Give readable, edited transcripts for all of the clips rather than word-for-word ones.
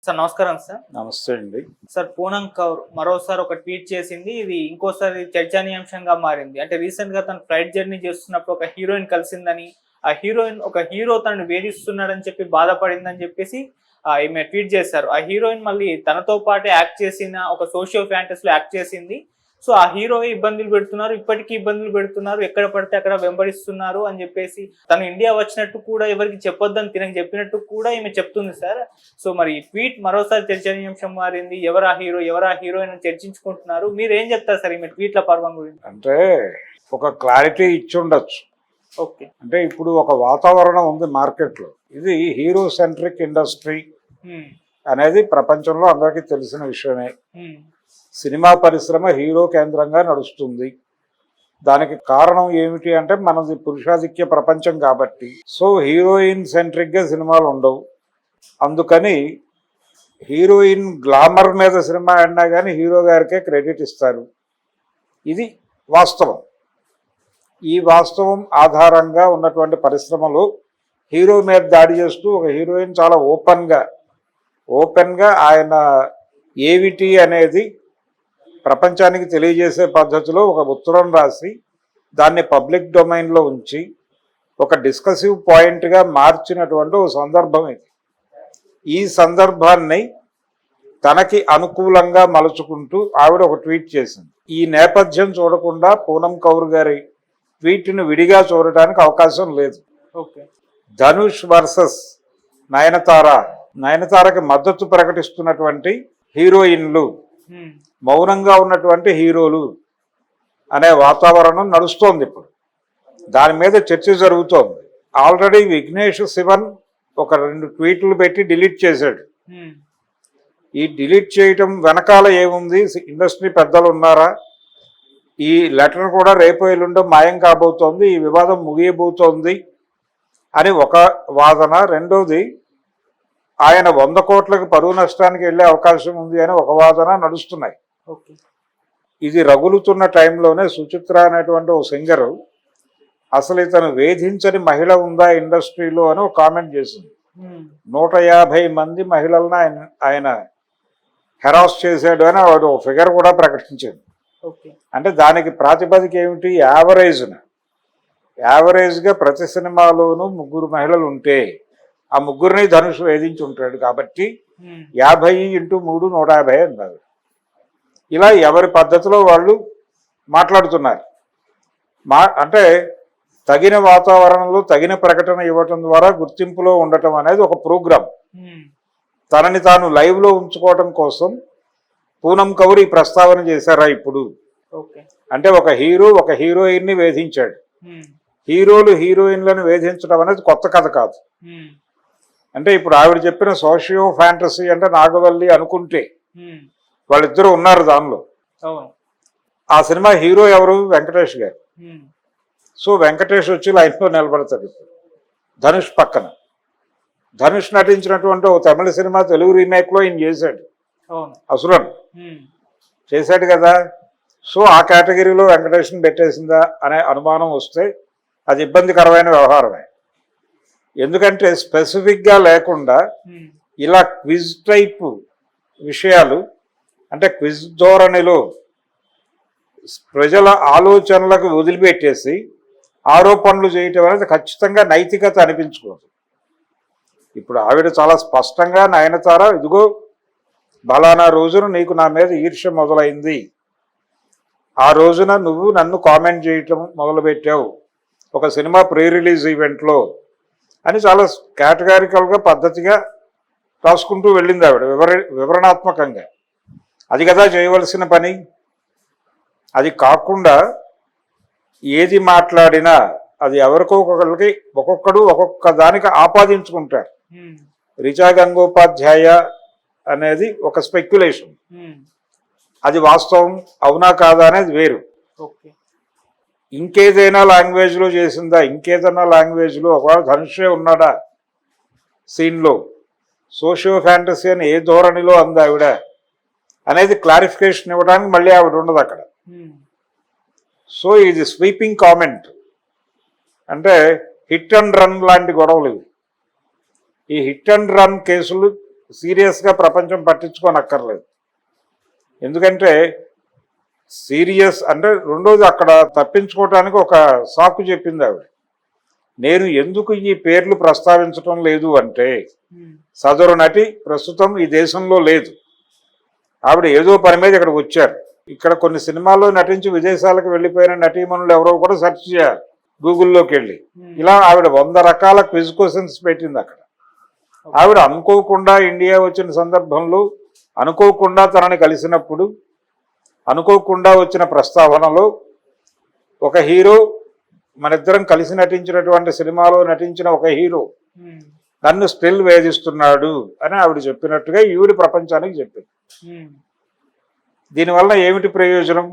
Sir నమస్కారం sir. నమస్తే అండి. సార్ పూనం కౌర్ మరోసారి ఒక ట్వీట్ చేసింది. ఇది ఇంకోసారి చర్చనీయాంశంగా మారింది. అంటే రీసెంట్ గా తను ఫ్లైట్ జర్నీ చేస్తున్నప్పుడు ఒక హీరోయిన్ కలిసిందని, ఆ హీరోయిన్ ఒక హీరో తనను వేధిస్తున్నాడని చెప్పి బాధపడిందని చెప్పేసి ఈమె ట్వీట్ చేశారు. ఆ హీరోయిన్ మళ్ళీ తనతో పాటే యాక్ట్ చేసిన ఒక సోషియో ఫ్యాంటసీలో యాక్ట్ చేసింది. సో ఆ హీరో ఇబ్బందులు పెడుతున్నారు, ఇప్పటికీ ఇబ్బందులు పెడుతున్నారు, ఎక్కడ పడితే అక్కడ వెంబడిస్తున్నారు అని చెప్పేసి తను ఇండియా వచ్చినట్టు కూడా ఎవరికి చెప్పొద్దని తినకు చెప్పినట్టు కూడా ఈమె చెప్తుంది సార్. సో మరి ఈ ట్వీట్ మరోసారి చర్చనీయాంశం మారింది. ఎవరా హీరో ఎవరా హీరోయిన్ అని చర్చించుకుంటున్నారు. మీరు ఏం చెప్తారు సార్ ఈమె ట్వీట్ల పర్వం గురించి? అంటే ఒక క్లారిటీ ఇచ్చి ఉండొచ్చు. ఓకే, అంటే ఇప్పుడు ఒక వాతావరణం ఉంది మార్కెట్లో. ఇది హీరో సెంట్రిక్ ఇండస్ట్రీ అనేది ప్రపంచంలో అందరికీ తెలిసిన విషయమే. సినిమా పరిశ్రమ హీరో కేంద్రంగా నడుస్తుంది. దానికి కారణం ఏమిటి అంటే మనది పురుషాధిక్య ప్రపంచం కాబట్టి. సో హీరోయిన్ సెంట్రిక్గా సినిమాలు ఉండవు. అందుకని హీరోయిన్ గ్లామర్ మీద సినిమా ఆడినా కానీ హీరో గారికే క్రెడిట్ ఇస్తారు. ఇది వాస్తవం. ఈ వాస్తవం ఆధారంగా ఉన్నటువంటి పరిశ్రమలో హీరో మీద దాడి చేస్తూ ఒక హీరోయిన్ చాలా ఓపెన్గా ఆయన ఏమిటి అనేది ప్రపంచానికి తెలియజేసే పద్ధతిలో ఒక ఉత్తరం రాసి దాన్ని పబ్లిక్ డొమైన్లో ఉంచి ఒక డిస్కసివ్ పాయింట్గా మార్చినటువంటి ఒక సందర్భం ఇది. ఈ సందర్భాన్ని తనకి అనుకూలంగా మలుచుకుంటూ ఆవిడ ఒక ట్వీట్ చేసింది. ఈ నేపథ్యం చూడకుండా పూనం కౌర్ గారి ట్వీట్ను విడిగా చూడటానికి అవకాశం లేదు. ఓకే, ధనుష్ వర్సెస్ నయనతారకి మద్దతు ప్రకటిస్తున్నటువంటి హీరోయిన్లు, మౌనంగా ఉన్నటువంటి హీరోలు అనే వాతావరణం నడుస్తోంది. ఇప్పుడు దాని మీద చర్చ జరుగుతోంది. ఆల్రెడీ విఘ్నేష్ శివన్ ఒక 2 ట్వీట్లు పెట్టి డిలీట్ చేశాడు. ఈ డిలీట్ చేయటం వెనకాల ఏముంది? ఇండస్ట్రీ పెద్దలు ఉన్నారా? ఈ లెటర్ కూడా రేపు ఎల్లుండో మాయం కాబోతోంది, ఈ వివాదం ముగియబోతోంది అని ఒక వాదన. రెండోది, ఆయన 100 కోట్లకు పరువు నష్టానికి వెళ్ళే అవకాశం ఉంది అని ఒక వాదన నడుస్తున్నాయి. ఇది రగులుతున్న టైంలోనే సుచిత్ర అనేటువంటి ఒక సింగరు అసలు ఇతను వేధించని మహిళ ఉందా ఇండస్ట్రీలో అని ఒక కామెంట్ చేసింది. 150 మంది మహిళలను ఆయన హెరాస్ చేశాడు అని వాడు ఒక ఫిగర్ కూడా ప్రకటించింది. అంటే దానికి ప్రాతిపదిక ఏమిటి? యావరేజ్గా ప్రతి సినిమాలోనూ 3 మహిళలు ఉంటే ఆ 3ని ధనుష్ వేధించి ఉంటాడు కాబట్టి 50 × 3 150 అన్నారు. ఇలా ఎవరి పద్ధతిలో వాళ్ళు మాట్లాడుతున్నారు. అంటే తగిన వాతావరణంలో తగిన ప్రకటన ఇవ్వటం ద్వారా గుర్తింపులో ఉండటం అనేది ఒక ప్రోగ్రాం. తనని తాను లైవ్లో ఉంచుకోవటం కోసం పూనం కౌర్ ఈ ప్రస్తావన చేశారా ఇప్పుడు? అంటే ఒక హీరో ఒక హీరోయిన్ని వేధించాడు. హీరోలు హీరోయిన్లను వేధించడం అనేది కొత్త కథ కాదు. అంటే ఇప్పుడు ఆవిడ చెప్పిన సోషియో ఫ్యాంటసీ అంటే నాగవల్లి అనుకుంటే వాళ్ళిద్దరూ ఉన్నారు దానిలో. ఆ సినిమా హీరో ఎవరు? వెంకటేష్ గారు. సో వెంకటేష్ వచ్చి లైన్లో నిలబడతాడు ఇప్పుడు ధనుష్ పక్కన. ధనుష్ నటించినటువంటి ఒక తమిళ సినిమా తెలుగు రీమేక్లో ఈయన చేశాడు, అసురన్ చేశాడు కదా. సో ఆ కేటగిరీలో వెంకటేష్ని పెట్టేసిందా అనే అనుమానం వస్తే అది ఇబ్బందికరమైన వ్యవహారమే. ఎందుకంటే స్పెసిఫిక్గా లేకుండా ఇలా క్విజ్ టైప్ విషయాలు, అంటే క్విజ్ ధోరణిలో ప్రజల ఆలోచనలకు వదిలిపెట్టేసి ఆరోపణలు చేయటం అనేది ఖచ్చితంగా నైతికత అనిపించుకోదు. ఇప్పుడు ఆవిడ చాలా స్పష్టంగా నయనతార, ఇదిగో బలానా రోజున నీకు నా మీద ఈర్ష్య మొదలైంది, ఆ రోజున నువ్వు నన్ను కామెంట్ చేయటం మొదలుపెట్టావు ఒక సినిమా ప్రీ రిలీజ్ ఈవెంట్లో అని చాలా కేటగారికల్గా పద్ధతిగా రాసుకుంటూ వెళ్ళింది ఆవిడ వివరణాత్మకంగా. అది కదా చేయవలసిన పని. అది కాకుండా ఏది మాట్లాడినా అది ఎవరికో ఒకరికి ఒక్కొక్కడు ఒక్కొక్క దానికి ఆపాదించుకుంటారు. రిచా గంగోపాధ్యాయ అనేది ఒక స్పెక్యులేషన్, అది వాస్తవం అవునా కాదా అనేది వేరు. ఇంకేదైనా లాంగ్వేజ్లో చేసిందా? ఇంకేదైనా లాంగ్వేజ్లో ఒకవేళ ధనుషే ఉన్నాడా సీన్లో? సోషియో ఫ్యాంటసీ అని ఏ ధోరణిలో అంది ఆవిడ అనేది క్లారిఫికేషన్ ఇవ్వడానికి మళ్ళీ ఆవిడ ఉండదు అక్కడ. సో ఇది స్వీపింగ్ కామెంట్. అంటే హిట్ అండ్ రన్ లాంటి గొడవలు ఇవి. ఈ హిట్ అండ్ రన్ కేసులు సీరియస్గా ప్రపంచం పట్టించుకోనక్కర్లేదు. ఎందుకంటే సీరియస్ అంటే రెండోది అక్కడ తప్పించుకోవటానికి ఒక సాకు చెప్పింది ఆవిడ. నేను ఎందుకు ఈ పేర్లు ప్రస్తావించటం లేదు అంటే సదరు నటి ప్రస్తుతం ఈ దేశంలో లేదు. ఆవిడ ఏదో పని మీద ఇక్కడికి వచ్చారు. ఇక్కడ కొన్ని సినిమాల్లో నటించి విదేశాలకు వెళ్ళిపోయిన నటీమణులు ఎవరో కూడా సెర్చ్ చేయాలి గూగుల్లోకి వెళ్ళి. ఇలా ఆవిడ 100 రకాల క్విజ్ క్వశ్చన్స్ పెట్టింది అక్కడ. ఆవిడ అనుకోకుండా ఇండియా వచ్చిన సందర్భంలో, అనుకోకుండా తనని కలిసినప్పుడు, అనుకోకుండా వచ్చిన ప్రస్తావనలో ఒక హీరో, మనిద్దరం కలిసి నటించినటువంటి సినిమాలో నటించిన ఒక హీరో నన్ను స్టిల్ వేధిస్తున్నాడు అని ఆవిడ చెప్పినట్టుగా ఈవిడ ప్రపంచానికి చెప్పింది. దీనివల్ల ఏమిటి ప్రయోజనం?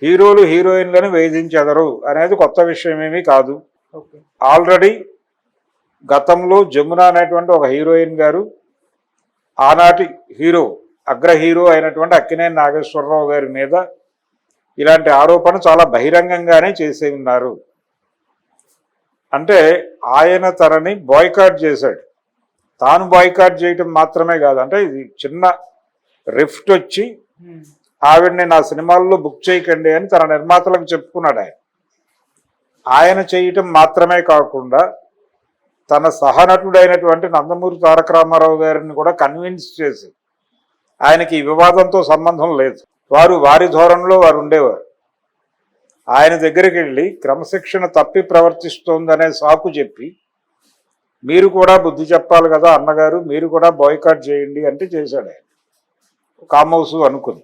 హీరోలు హీరోయిన్లను వేధించెదరు అనేది కొత్త విషయమేమీ కాదు. ఆల్రెడీ గతంలో జమున అనేటువంటి ఒక హీరోయిన్ గారు ఆనాటి హీరో, అగ్ర హీరో అయినటువంటి అక్కినేని నాగేశ్వరరావు గారి మీద ఇలాంటి ఆరోపణ చాలా బహిరంగంగానే చేసే ఉన్నారు. అంటే ఆయన తనని బాయ్కాట్ చేశాడు. తాను బాయ్కాట్ చేయటం మాత్రమే కాదు, అంటే ఇది చిన్న రిఫ్ట్ వచ్చి ఆవిడ్ని నా సినిమాల్లో బుక్ చేయకండి అని తన నిర్మాతలకు చెప్పుకున్నాడు. ఆయన చేయటం మాత్రమే కాకుండా తన సహనటుడైనటువంటి నందమూరి తారక రామారావు గారిని కూడా కన్విన్స్ చేసి ఆయనకి ఈ వివాదంతో సంబంధం లేదు, వారి ధోరణిలో వారు ఉండేవారు. ఆయన దగ్గరికి వెళ్ళి క్రమశిక్షణ తప్పి ప్రవర్తిస్తోందనే సాకు చెప్పి, మీరు కూడా బుద్ధి చెప్పాలి కదా అన్నగారు, మీరు కూడా బాయ్కాట్ చేయండి అంటే చేశాడు ఆయన, కామౌసు అనుకుని.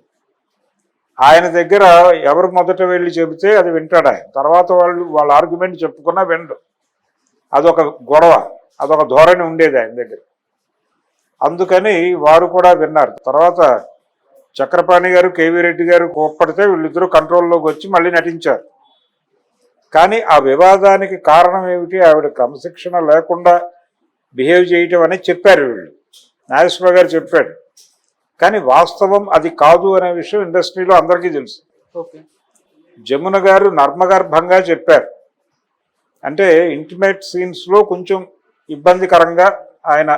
ఆయన దగ్గర ఎవరు మొదట వెళ్ళి చెబితే అది వింటాడు ఆయన. తర్వాత వాళ్ళ ఆర్గ్యుమెంట్ చెప్పుకున్నా వినడు. అదొక గొడవ, అదొక ధోరణి ఉండేది ఆయన దగ్గర. అందుకని వారు కూడా విన్నారు. తర్వాత చక్రపాణి గారు, కేవీ రెడ్డి గారు కోప్పడితే వీళ్ళిద్దరూ కంట్రోల్లోకి వచ్చి మళ్ళీ నటించారు. కానీ ఆ వివాదానికి కారణం ఏమిటి? ఆవిడ క్రమశిక్షణ లేకుండా బిహేవ్ చేయటం అనేది చెప్పారు వీళ్ళు. నాగేశ్వరరావు గారు చెప్పాడు. కానీ వాస్తవం అది కాదు అనే విషయం ఇండస్ట్రీలో అందరికీ తెలుసు. జమున గారు నర్మగర్భంగా చెప్పారు. అంటే ఇంటిమేట్ సీన్స్లో కొంచెం ఇబ్బందికరంగా ఆయన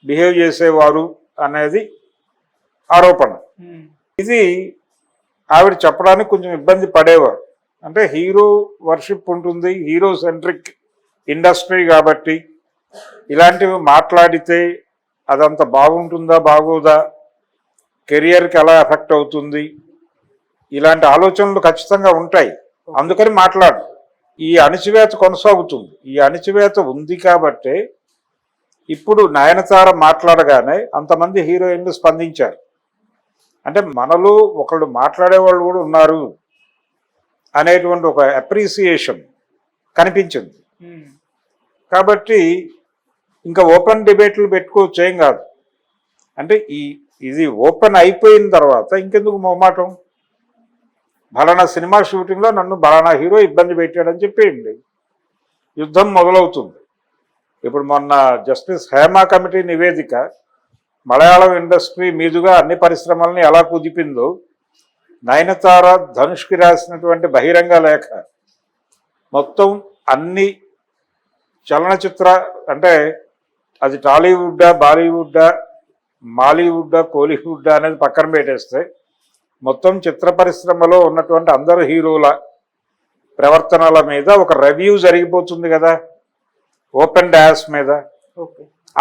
బిహేవ్ చేసేవారు అనేది ఆరోపణ. ఇది ఆవిడ చెప్పడానికి కొంచెం ఇబ్బంది పడేవారు. అంటే హీరో వర్షిప్ ఉంటుంది, హీరో సెంట్రిక్ ఇండస్ట్రీ కాబట్టి ఇలాంటివి మాట్లాడితే అదంత బాగుంటుందా బాగోదా, కెరియర్కి ఎలా ఎఫెక్ట్ అవుతుంది, ఇలాంటి ఆలోచనలు ఖచ్చితంగా ఉంటాయి. అందుకని మాట్లాడు. ఈ అణిచివేత కొనసాగుతుంది. ఈ అణిచివేత ఉంది కాబట్టే ఇప్పుడు నయనతార మాట్లాడగానే అంతమంది హీరోయిన్లు స్పందించారు. అంటే మనలో ఒకళ్ళు మాట్లాడేవాళ్ళు కూడా ఉన్నారు అనేటువంటి ఒక అప్రిసియేషన్ కనిపించింది. కాబట్టి ఇంకా ఓపెన్ డిబేట్లు పెట్టుకోవచ్చు, ఏం కాదు. అంటే ఇది ఓపెన్ అయిపోయిన తర్వాత ఇంకెందుకు మొహమాటం? బలానా సినిమా షూటింగ్లో నన్ను బలానా హీరో ఇబ్బంది పెట్టాడని చెప్పేయండి, యుద్ధం మొదలవుతుంది. ఇప్పుడు మొన్న జస్టిస్ హేమా కమిటీ నివేదిక మలయాళం ఇండస్ట్రీ మీదుగా అన్ని పరిశ్రమల్ని ఎలా కుదిపిందో, నయనతార ధనుష్కి రాసినటువంటి బహిరంగ లేఖ మొత్తం అన్ని చలనచిత్ర, అంటే అది టాలీవుడ్డా, బాలీవుడ్డా, మాలీవుడ్డా, కోలీవుడ్డా అనేది పక్కన పెట్టేస్తే మొత్తం చిత్ర పరిశ్రమలో ఉన్నటువంటి అందరు హీరోల ప్రవర్తనల మీద ఒక రివ్యూ జరిగిపోతుంది కదా, ఓపెన్ డయాస్ మీద.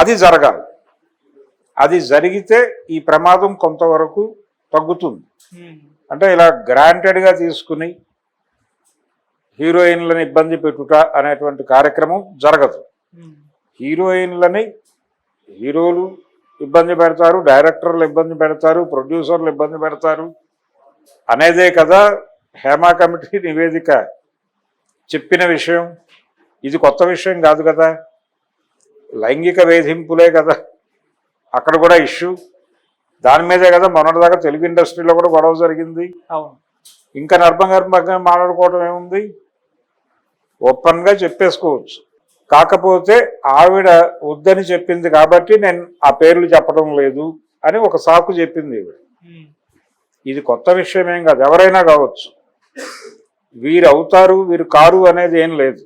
అది జరగాలి. అది జరిగితే ఈ ప్రమాదం కొంతవరకు తగ్గుతుంది. అంటే ఇలా గ్రాంటెడ్గా తీసుకుని హీరోయిన్లను ఇబ్బంది పెట్టుట అనేటువంటి కార్యక్రమం జరగదు. హీరోలు ఇబ్బంది పెడతారు, డైరెక్టర్లు ఇబ్బంది పెడతారు, ప్రొడ్యూసర్లు ఇబ్బంది పెడతారు అనేదే కదా హేమా కమిటీ నివేదిక చెప్పిన విషయం. ఇది కొత్త విషయం కాదు కదా. లైంగిక వేధింపులే కదా అక్కడ కూడా ఇష్యూ. దాని మీదే కదా మొన్నటిదాకా తెలుగు ఇండస్ట్రీలో కూడా గొడవ జరిగింది. ఇంకా నర్మగర్భంగా మాట్లాడుకోవడం ఏముంది, ఓపెన్గా చెప్పేసుకోవచ్చు. కాకపోతే ఆవిడ వద్దని చెప్పింది కాబట్టి నేను ఆ పేర్లు చెప్పడం లేదు అని ఒక సాకు చెప్పింది ఈవిడ. ఇది కొత్త విషయం ఏం కాదు, ఎవరైనా కావచ్చు. వీరు అవుతారు వీరు కారు అనేది ఏం లేదు,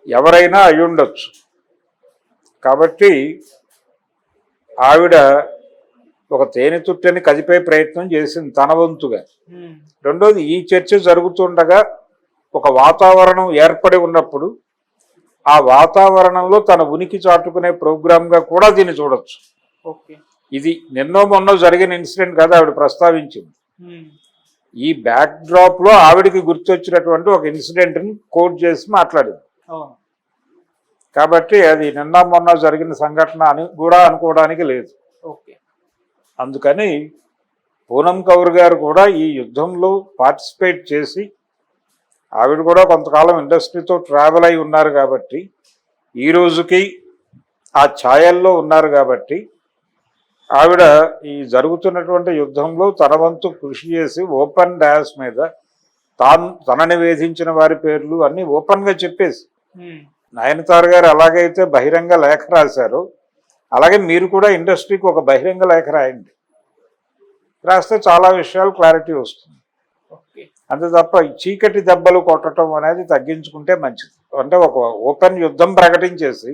ఎవరైనా అయ్యుండొచ్చు. కాబట్టి ఆవిడ ఒక తేనె తుట్టని కదిపే ప్రయత్నం చేసింది తన వంతుగా. రెండోది, ఈ చర్చ జరుగుతుండగా ఒక వాతావరణం ఏర్పడి ఉన్నప్పుడు ఆ వాతావరణంలో తన ఉనికి చాటుకునే ప్రోగ్రామ్గా కూడా దీన్ని చూడొచ్చు. ఓకే. ఇది నిన్నో మొన్న జరిగిన ఇన్సిడెంట్ కదా ఆవిడ ప్రస్తావించింది. ఈ బ్యాక్ డ్రాప్ లో ఆవిడికి గుర్తొచ్చినటువంటి ఒక ఇన్సిడెంట్ ని కోట్ చేసి మాట్లాడింది. కాబట్టి అది నిన్న మొన్న జరిగిన సంఘటన అని కూడా అనుకోవడానికి లేదు. అందుకని పూనం కౌర్ గారు కూడా ఈ యుద్ధంలో పార్టిసిపేట్ చేసి ఆవిడ కూడా కొంతకాలం ఇండస్ట్రీతో ట్రావెల్ అయి ఉన్నారు కాబట్టి ఈ రోజుకి ఆ ఛాయల్లో ఉన్నారు కాబట్టి ఆవిడ ఈ జరుగుతున్నటువంటి యుద్ధంలో తన వంతు కృషి చేసి ఓపెన్ డాస్ మీద తనని వేధించిన వారి పేర్లు అన్ని ఓపెన్ గా చెప్పేసి, నయనతార గారు ఎలాగైతే బహిరంగ లేఖ రాశారో అలాగే మీరు కూడా ఇండస్ట్రీకి ఒక బహిరంగ లేఖ రాయండి. రాస్తే చాలా విషయాలు క్లారిటీ వస్తుంది. అంతే తప్ప చీకటి దెబ్బలు కొట్టడం అనేది తగ్గించుకుంటే మంచిది. అంటే ఒక ఓపెన్ యుద్ధం ప్రకటించేసి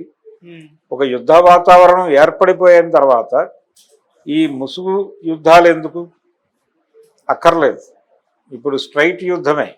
ఒక యుద్ధ వాతావరణం ఏర్పడిపోయిన తర్వాత ఈ ముసుగు యుద్ధాలు ఎందుకు అక్కర్లేదు. ఇప్పుడు స్ట్రైట్ యుద్ధమే.